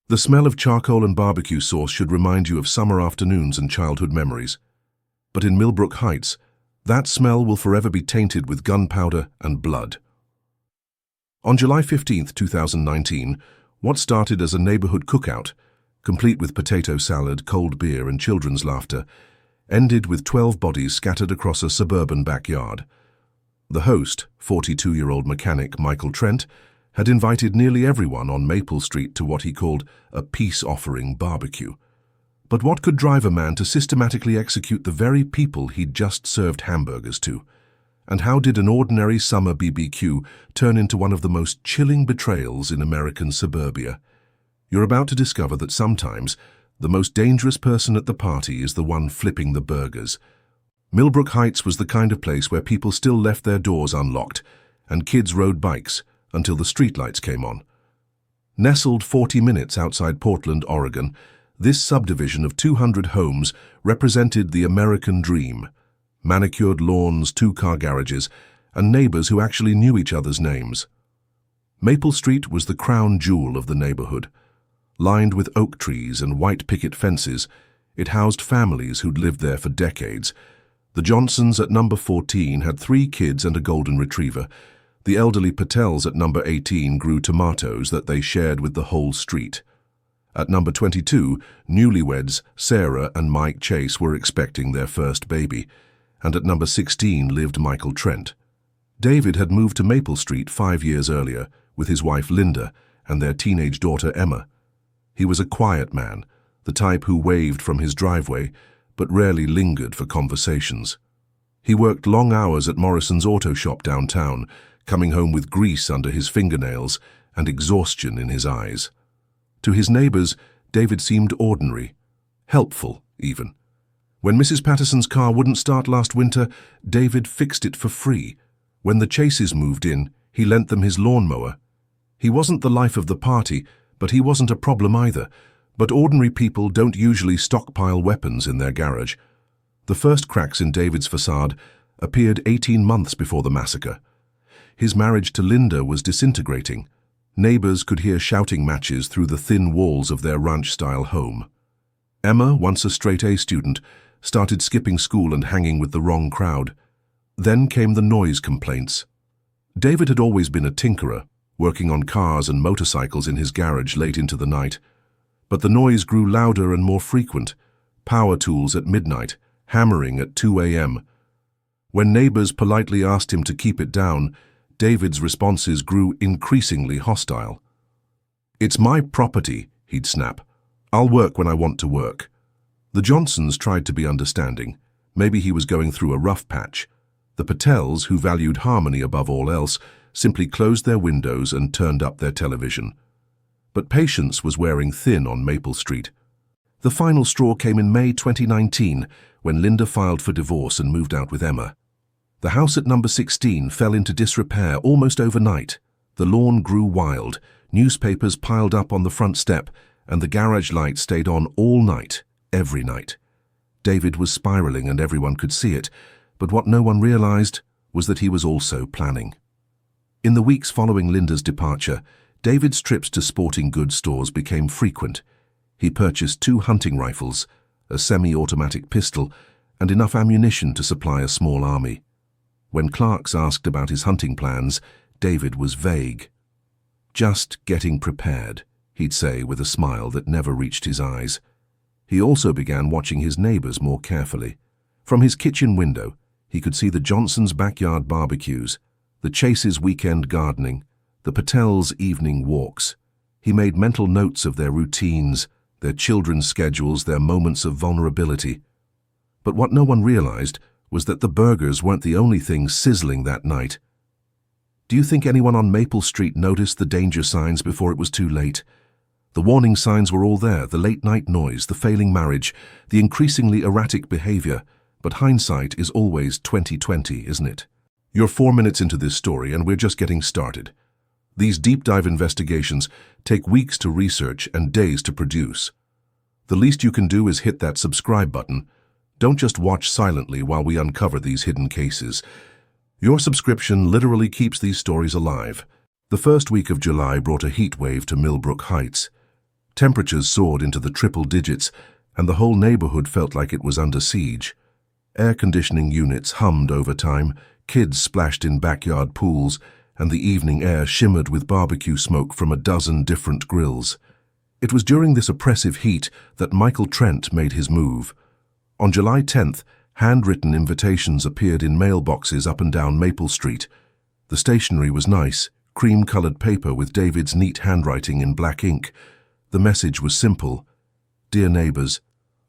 The smell of charcoal and barbecue sauce should remind you of summer afternoons and childhood memories. But in Millbrook Heights, that smell will forever be tainted with gunpowder and blood. On July 15, 2019, what started as a neighborhood cookout, complete with potato salad, cold beer, and children's laughter, ended with 12 bodies scattered across a suburban backyard. The host, 42-year-old mechanic Michael Trent, had invited nearly everyone on Maple Street to what he called a peace-offering barbecue. But what could drive a man to systematically execute the very people he'd just served hamburgers to? And how did an ordinary summer BBQ turn into one of the most chilling betrayals in American suburbia? You're about to discover that sometimes the most dangerous person at the party is the one flipping the burgers. Millbrook Heights was the kind of place where people still left their doors unlocked and kids rode bikes until the streetlights came on. Nestled 40 minutes outside Portland, Oregon, this subdivision of 200 homes represented the American dream. Manicured lawns, two-car garages, and neighbors who actually knew each other's names. Maple Street was the crown jewel of the neighborhood. Lined with oak trees and white picket fences, it housed families who'd lived there for decades. The Johnsons at number 14 had 3 kids and a golden retriever. The elderly Patels at number 18 grew tomatoes that they shared with the whole street. At number 22, newlyweds Sarah and Mike Chase were expecting their first baby, and at number 16 lived Michael Trent. David had moved to Maple Street 5 years earlier with his wife Linda and their teenage daughter Emma. He was a quiet man, the type who waved from his driveway but rarely lingered for conversations. He worked long hours at Morrison's auto shop downtown, coming home with grease under his fingernails and exhaustion in his eyes. To his neighbors, David seemed ordinary, helpful even. When Mrs. Patterson's car wouldn't start last winter, David fixed it for free. When the Chases moved in, he lent them his lawnmower. He wasn't the life of the party, but he wasn't a problem either. But ordinary people don't usually stockpile weapons in their garage. The first cracks in David's facade appeared 18 months before the massacre. His marriage to Linda was disintegrating. Neighbors could hear shouting matches through the thin walls of their ranch-style home. Emma, once a straight-A student, started skipping school and hanging with the wrong crowd. Then came the noise complaints. David had always been a tinkerer, working on cars and motorcycles in his garage late into the night. But the noise grew louder and more frequent. Power tools at midnight, hammering at 2 a.m. When neighbors politely asked him to keep it down, David's responses grew increasingly hostile. "It's my property," he'd snap. "I'll work when I want to work." The Johnsons tried to be understanding. Maybe he was going through a rough patch. The Patels, who valued harmony above all else, simply closed their windows and turned up their television. But patience was wearing thin on Maple Street. The final straw came in May 2019, when Linda filed for divorce and moved out with Emma. The house at number 16 fell into disrepair almost overnight. The lawn grew wild, newspapers piled up on the front step, and the garage light stayed on all night, every night. David was spiraling and everyone could see it, but what no one realized was that he was also planning. In the weeks following Linda's departure, David's trips to sporting goods stores became frequent. He purchased 2 hunting rifles, a semi-automatic pistol, and enough ammunition to supply a small army. When clerks asked about his hunting plans, David was vague. "Just getting prepared," he'd say with a smile that never reached his eyes. He also began watching his neighbors more carefully. From his kitchen window, he could see the Johnsons' backyard barbecues, the Chases' weekend gardening, the Patels' evening walks. He made mental notes of their routines, their children's schedules, their moments of vulnerability. But what no one realized was that the burgers weren't the only thing sizzling that night. Do you think anyone on Maple Street noticed the danger signs before it was too late? The warning signs were all there, the late-night noise, the failing marriage, the increasingly erratic behavior. But hindsight is always 20/20, isn't it? You're 4 minutes into this story and we're just getting started. These deep-dive investigations take weeks to research and days to produce. The least you can do is hit that subscribe button. Don't just watch silently while we uncover these hidden cases. Your subscription literally keeps these stories alive. The first week of July brought a heat wave to Millbrook Heights. Temperatures soared into the triple digits, and the whole neighborhood felt like it was under siege. Air conditioning units hummed overtime, kids splashed in backyard pools, and the evening air shimmered with barbecue smoke from a dozen different grills. It was during this oppressive heat that Michael Trent made his move. On July 10th, handwritten invitations appeared in mailboxes up and down Maple Street. The stationery was nice, cream-colored paper with David's neat handwriting in black ink. The message was simple. Dear neighbors,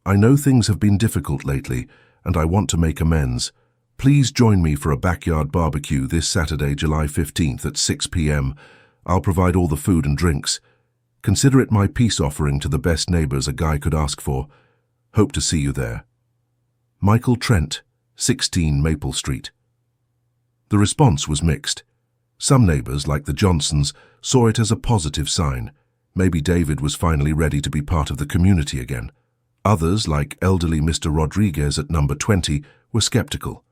I know things have been difficult lately, and I want to make amends. Please join me for a backyard barbecue this Saturday, July 15th at 6 p.m. I'll provide all the food and drinks. Consider it my peace offering to the best neighbors a guy could ask for. Hope to see you there. Michael Trent, 16 Maple Street. The response was mixed. Some neighbors, like the Johnsons, saw it as a positive sign. Maybe David was finally ready to be part of the community again. Others, like elderly Mr. Rodriguez at number 20, were skeptical.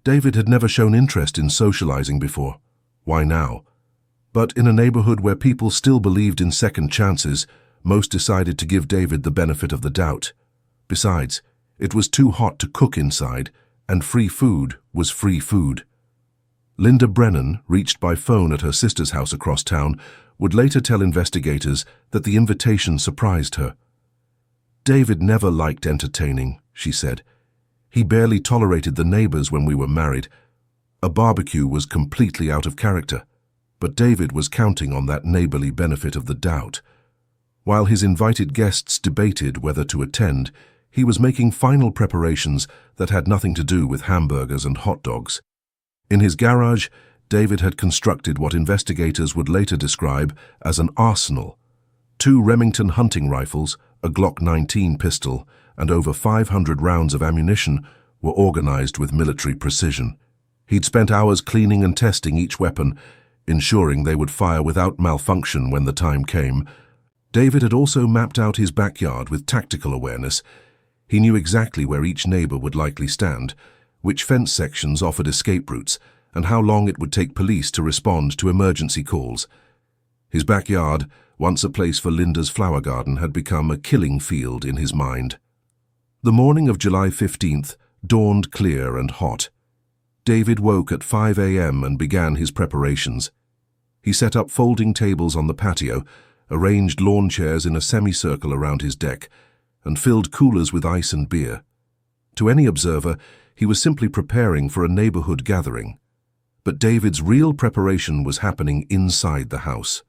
David had never shown interest in socializing before. Why now? But in a neighborhood where people still believed in second chances, most decided to give David the benefit of the doubt. Besides, it was too hot to cook inside, and free food was free food. Linda Brennan, reached by phone at her sister's house across town, would later tell investigators that the invitation surprised her. David never liked entertaining, she said. He barely tolerated the neighbors when we were married. A barbecue was completely out of character, but David was counting on that neighborly benefit of the doubt. While his invited guests debated whether to attend, he was making final preparations that had nothing to do with hamburgers and hot dogs. In his garage, David had constructed what investigators would later describe as an arsenal. 2 Remington hunting rifles, a Glock 19 pistol, and over 500 rounds of ammunition were organized with military precision. He'd spent hours cleaning and testing each weapon, ensuring they would fire without malfunction when the time came. David had also mapped out his backyard with tactical awareness. He knew exactly where each neighbor would likely stand, which fence sections offered escape routes, and how long it would take police to respond to emergency calls. His backyard, once a place for Linda's flower garden, had become a killing field in his mind. The morning of July 15th dawned clear and hot. David woke at 5 a.m. and began his preparations. He set up folding tables on the patio, arranged lawn chairs in a semicircle around his deck, and filled coolers with ice and beer. To any observer, he was simply preparing for a neighborhood gathering. But David's real preparation was happening inside the house.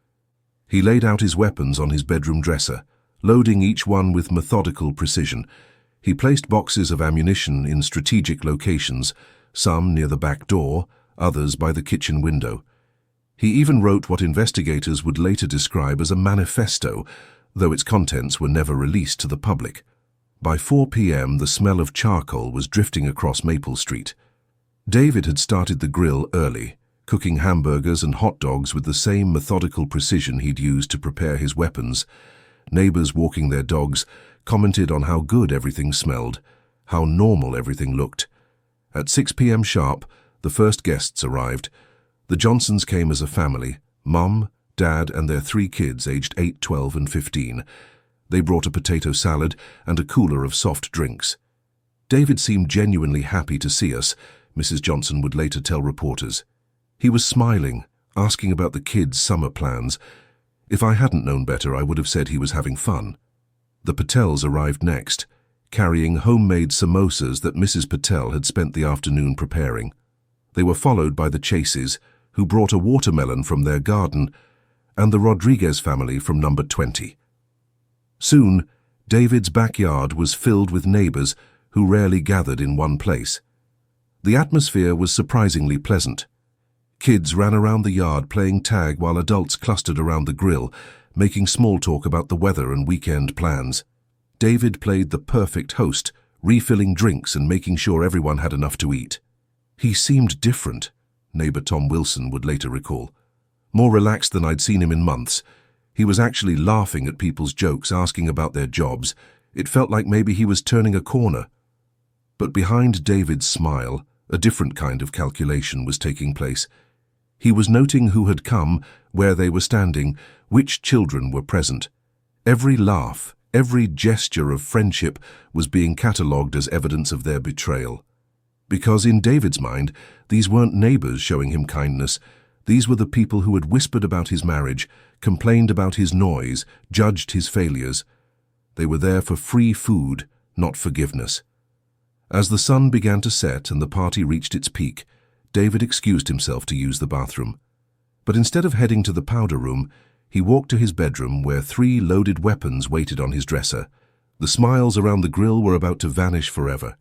He laid out his weapons on his bedroom dresser, loading each one with methodical precision. He placed boxes of ammunition in strategic locations, some near the back door, others by the kitchen window. He even wrote what investigators would later describe as a manifesto, though its contents were never released to the public. By 4 p.m., the smell of charcoal was drifting across Maple Street. David had started the grill early, cooking hamburgers and hot dogs with the same methodical precision he'd used to prepare his weapons. Neighbors walking their dogs commented on how good everything smelled, how normal everything looked. At 6 p.m. sharp, the first guests arrived. The Johnsons came as a family, Mum, Dad, and their 3 kids aged 8, 12, and 15. They brought a potato salad and a cooler of soft drinks. David seemed genuinely happy to see us, Mrs. Johnson would later tell reporters. He was smiling, asking about the kids' summer plans. If I hadn't known better, I would have said he was having fun. The Patels arrived next, carrying homemade samosas that Mrs. Patel had spent the afternoon preparing. They were followed by the Chases, who brought a watermelon from their garden, and the Rodriguez family from number 20. Soon, David's backyard was filled with neighbors who rarely gathered in one place. The atmosphere was surprisingly pleasant. Kids ran around the yard playing tag while adults clustered around the grill, making small talk about the weather and weekend plans. David played the perfect host, refilling drinks and making sure everyone had enough to eat. He seemed different, neighbor Tom Wilson would later recall. More relaxed than I'd seen him in months. He was actually laughing at people's jokes, asking about their jobs. It felt like maybe he was turning a corner. But behind David's smile, a different kind of calculation was taking place. He was noting who had come, where they were standing, which children were present. Every laugh, every gesture of friendship was being catalogued as evidence of their betrayal. Because in David's mind, these weren't neighbors showing him kindness. These were the people who had whispered about his marriage, complained about his noise, judged his failures. They were there for free food, not forgiveness. As the sun began to set and the party reached its peak, David excused himself to use the bathroom. But instead of heading to the powder room, he walked to his bedroom where 3 loaded weapons waited on his dresser. The smiles around the grill were about to vanish forever.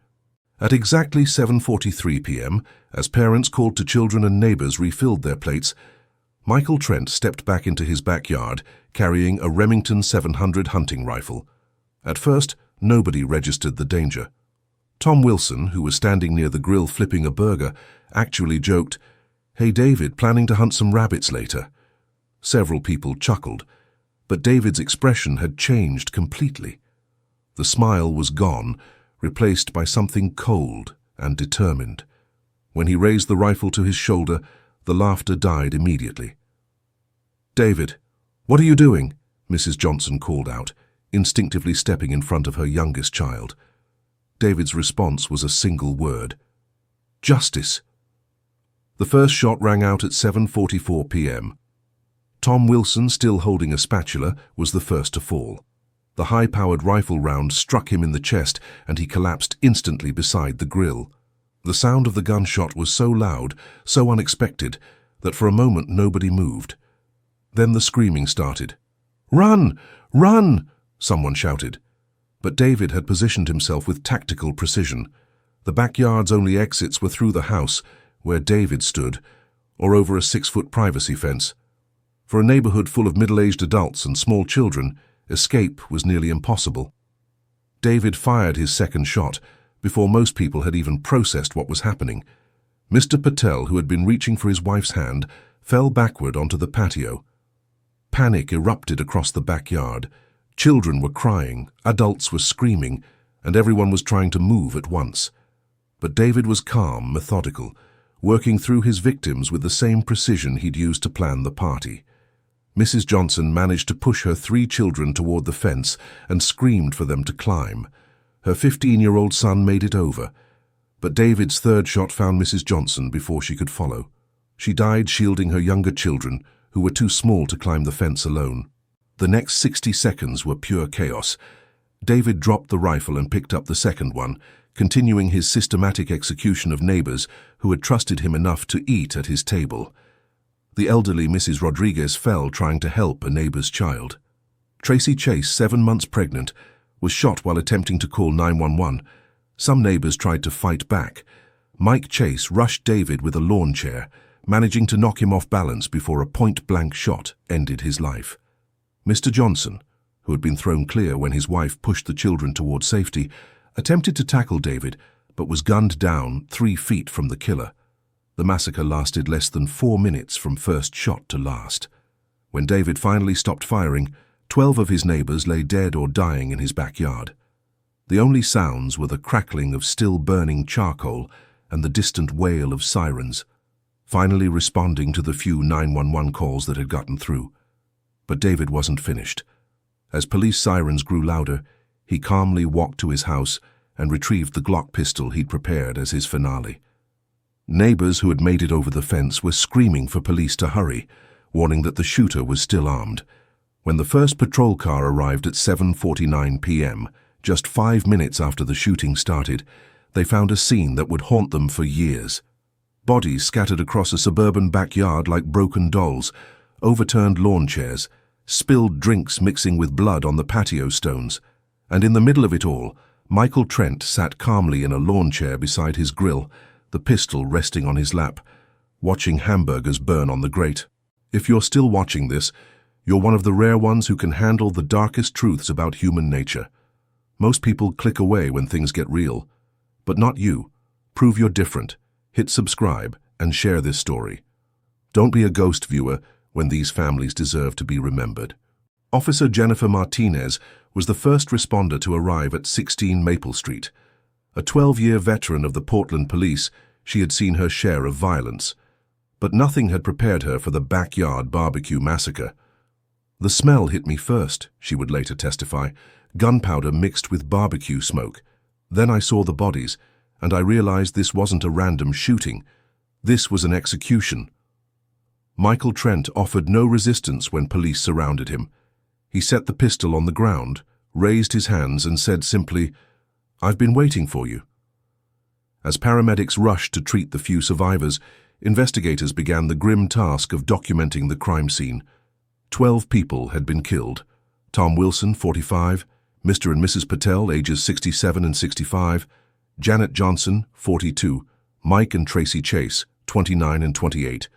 At exactly 7:43 p.m., as parents called to children and neighbors refilled their plates, Michael Trent stepped back into his backyard carrying a Remington 700 hunting rifle. At first, nobody registered the danger. Tom Wilson, who was standing near the grill flipping a burger, actually joked, "Hey David, planning to hunt some rabbits later?" Several people chuckled, but David's expression had changed completely. The smile was gone, replaced by something cold and determined. When he raised the rifle to his shoulder, the laughter died immediately. "David, what are you doing?" Mrs. Johnson called out, instinctively stepping in front of her youngest child. David's response was a single word: justice. The first shot rang out at 7:44 p.m. Tom Wilson, still holding a spatula, was the first to fall. The high-powered rifle round struck him in the chest and he collapsed instantly beside the grill. The sound of the gunshot was so loud, so unexpected, that for a moment nobody moved. Then the screaming started. "Run! Run!" someone shouted. But David had positioned himself with tactical precision. The backyard's only exits were through the house, where David stood, or over a 6-foot privacy fence. For a neighborhood full of middle-aged adults and small children, escape was nearly impossible. David fired his second shot before most people had even processed what was happening. Mr. Patel, who had been reaching for his wife's hand, fell backward onto the patio. Panic erupted across the backyard. Children were crying, adults were screaming, and everyone was trying to move at once. But David was calm, methodical, working through his victims with the same precision he'd used to plan the party. Mrs. Johnson managed to push her 3 children toward the fence and screamed for them to climb. Her 15-year-old son made it over, but David's third shot found Mrs. Johnson before she could follow. She died shielding her younger children, who were too small to climb the fence alone. The next 60 seconds were pure chaos. David dropped the rifle and picked up the second one, continuing his systematic execution of neighbors who had trusted him enough to eat at his table. The elderly Mrs. Rodriguez fell trying to help a neighbor's child. Tracy Chase, 7 months pregnant, was shot while attempting to call 911. Some neighbors tried to fight back. Mike Chase rushed David with a lawn chair, managing to knock him off balance before a point-blank shot ended his life. Mr. Johnson, who had been thrown clear when his wife pushed the children toward safety, attempted to tackle David, but was gunned down 3 feet from the killer. The massacre lasted less than 4 minutes from first shot to last. When David finally stopped firing, 12 of his neighbors lay dead or dying in his backyard. The only sounds were the crackling of still-burning charcoal and the distant wail of sirens, finally responding to the few 911 calls that had gotten through. But David wasn't finished. As police sirens grew louder, he calmly walked to his house and retrieved the Glock pistol he'd prepared as his finale. Neighbors who had made it over the fence were screaming for police to hurry, warning that the shooter was still armed. When the first patrol car arrived at 7:49 p.m., just 5 minutes after the shooting started, they found a scene that would haunt them for years. Bodies scattered across a suburban backyard like broken dolls, overturned lawn chairs, spilled drinks mixing with blood on the patio stones, and in the middle of it all, Michael Trent sat calmly in a lawn chair beside his grill, the pistol resting on his lap, watching hamburgers burn on the grate. If you're still watching this, you're one of the rare ones who can handle the darkest truths about human nature. Most people click away when things get real, but not you. Prove you're different. Hit subscribe and share this story. Don't be a ghost viewer when these families deserve to be remembered. Officer Jennifer Martinez was the first responder to arrive at 16 Maple Street. A 12-year veteran of the Portland Police, she had seen her share of violence. But nothing had prepared her for the backyard barbecue massacre. "The smell hit me first," she would later testify, "gunpowder mixed with barbecue smoke. Then I saw the bodies, and I realized this wasn't a random shooting. This was an execution." Michael Trent offered no resistance when police surrounded him. He set the pistol on the ground, raised his hands, and said simply, "I've been waiting for you." As paramedics rushed to treat the few survivors, investigators began the grim task of documenting the crime scene. 12 people had been killed. Tom Wilson, 45, Mr. and Mrs. Patel, ages 67 and 65, Janet Johnson, 42, Mike and Tracy Chase, 29 and 28,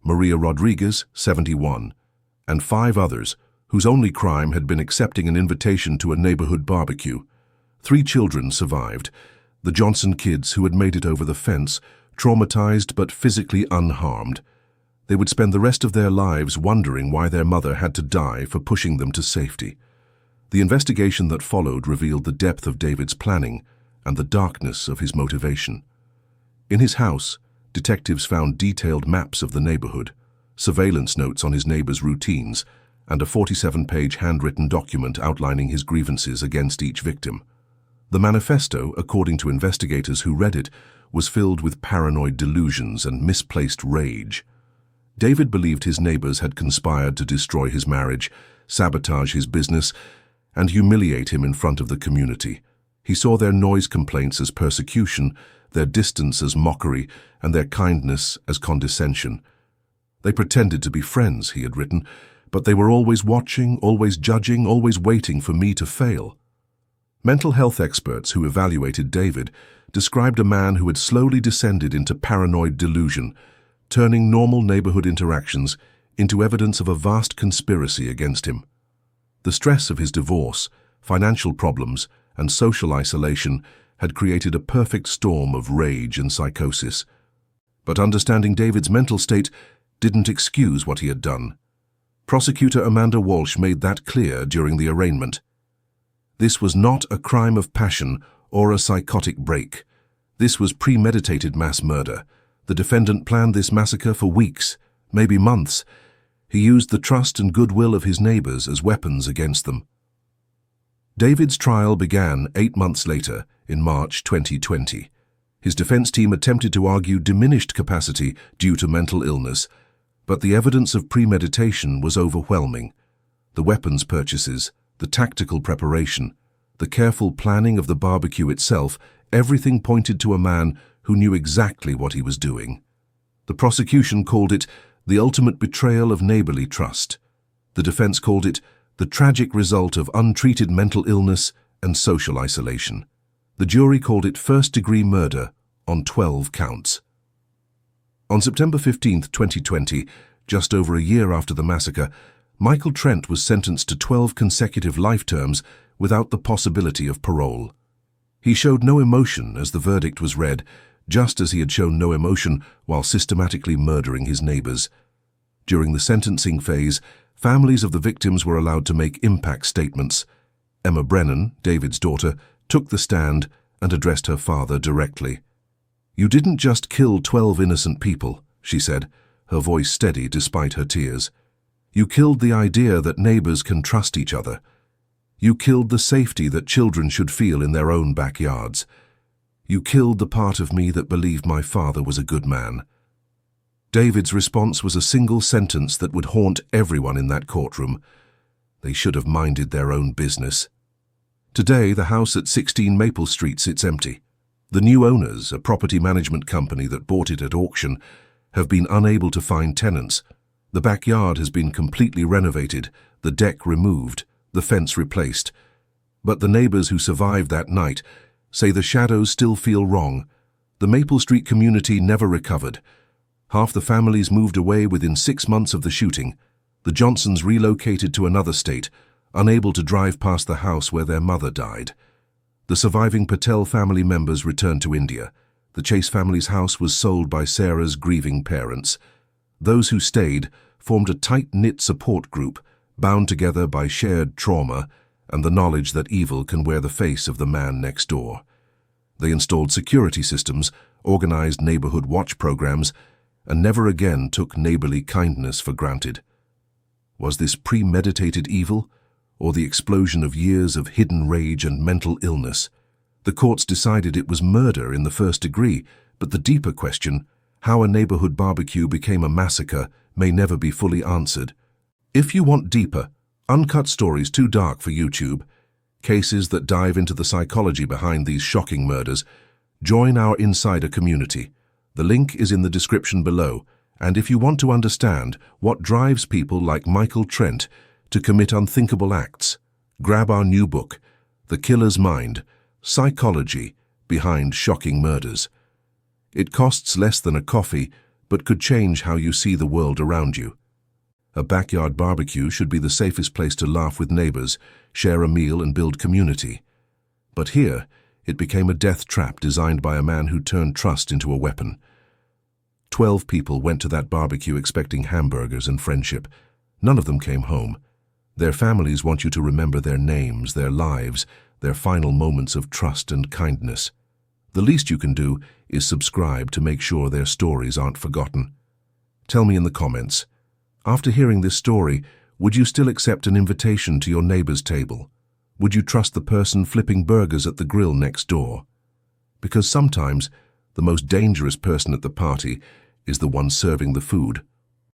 Maria Rodriguez, 71, and 5 others whose only crime had been accepting an invitation to a neighborhood barbecue. 3 children survived, the Johnson kids who had made it over the fence, traumatized but physically unharmed. They would spend the rest of their lives wondering why their mother had to die for pushing them to safety. The investigation that followed revealed the depth of David's planning and the darkness of his motivation. In his house, detectives found detailed maps of the neighborhood, surveillance notes on his neighbors' routines, and a 47-page handwritten document outlining his grievances against each victim. The manifesto, according to investigators who read it, was filled with paranoid delusions and misplaced rage. David believed his neighbors had conspired to destroy his marriage, sabotage his business, and humiliate him in front of the community. He saw their noise complaints as persecution, their distance as mockery, and their kindness as condescension. "They pretended to be friends," he had written, "but they were always watching, always judging, always waiting for me to fail." Mental health experts who evaluated David described a man who had slowly descended into paranoid delusion, turning normal neighborhood interactions into evidence of a vast conspiracy against him. The stress of his divorce, financial problems, and social isolation had created a perfect storm of rage and psychosis. But understanding David's mental state didn't excuse what he had done. Prosecutor Amanda Walsh made that clear during the arraignment. This was not a crime of passion or a psychotic break. This was premeditated mass murder. The defendant planned this massacre for weeks, maybe months. He used the trust and goodwill of his neighbors as weapons against them. David's trial began 8 months later, in March 2020. His defense team attempted to argue diminished capacity due to mental illness, but the evidence of premeditation was overwhelming. The weapons purchases, the tactical preparation, the careful planning of the barbecue itself, everything pointed to a man who knew exactly what he was doing. The prosecution called it the ultimate betrayal of neighborly trust. The defense called it the tragic result of untreated mental illness and social isolation. The jury called it first-degree murder on 12 counts. On September 15, 2020, just over a year after the massacre, Michael Trent was sentenced to 12 consecutive life terms without the possibility of parole. He showed no emotion as the verdict was read, just as he had shown no emotion while systematically murdering his neighbors. During the sentencing phase, families of the victims were allowed to make impact statements. Emma Brennan, David's daughter, took the stand and addressed her father directly. "You didn't just kill 12 innocent people," she said, her voice steady despite her tears. "You killed the idea that neighbors can trust each other. You killed the safety that children should feel in their own backyards. You killed the part of me that believed my father was a good man." David's response was a single sentence that would haunt everyone in that courtroom. They should have minded their own business. Today, the house at 16 Maple Street sits empty. The new owners, a property management company that bought it at auction, have been unable to find tenants. The backyard has been completely renovated, the deck removed, the fence replaced. But the neighbors who survived that night say the shadows still feel wrong. The Maple Street community never recovered. Half the families moved away within 6 months of the shooting. The Johnsons relocated to another state, unable to drive past the house where their mother died. The surviving Patel family members returned to India. The Chase family's house was sold by Sarah's grieving parents. Those who stayed formed a tight-knit support group, bound together by shared trauma and the knowledge that evil can wear the face of the man next door. They installed security systems, organized neighborhood watch programs, and never again took neighborly kindness for granted. Was this premeditated evil, or the explosion of years of hidden rage and mental illness? The courts decided it was murder in the first degree, but the deeper question, how a neighborhood barbecue became a massacre, may never be fully answered. If you want deeper, uncut stories too dark for YouTube, cases that dive into the psychology behind these shocking murders, join our insider community. The link is in the description below, and if you want to understand what drives people like Michael Trent to commit unthinkable acts, grab our new book, The Killer's Mind, Psychology Behind Shocking Murders. It costs less than a coffee, but could change how you see the world around you. A backyard barbecue should be the safest place to laugh with neighbors, share a meal and build community. But here, it became a death trap designed by a man who turned trust into a weapon. 12 people went to that barbecue expecting hamburgers and friendship. None of them came home. Their families want you to remember their names, their lives, their final moments of trust and kindness. The least you can do is subscribe to make sure their stories aren't forgotten. Tell me in the comments, after hearing this story, would you still accept an invitation to your neighbor's table? Would you trust the person flipping burgers at the grill next door? Because sometimes the most dangerous person at the party is the one serving the food.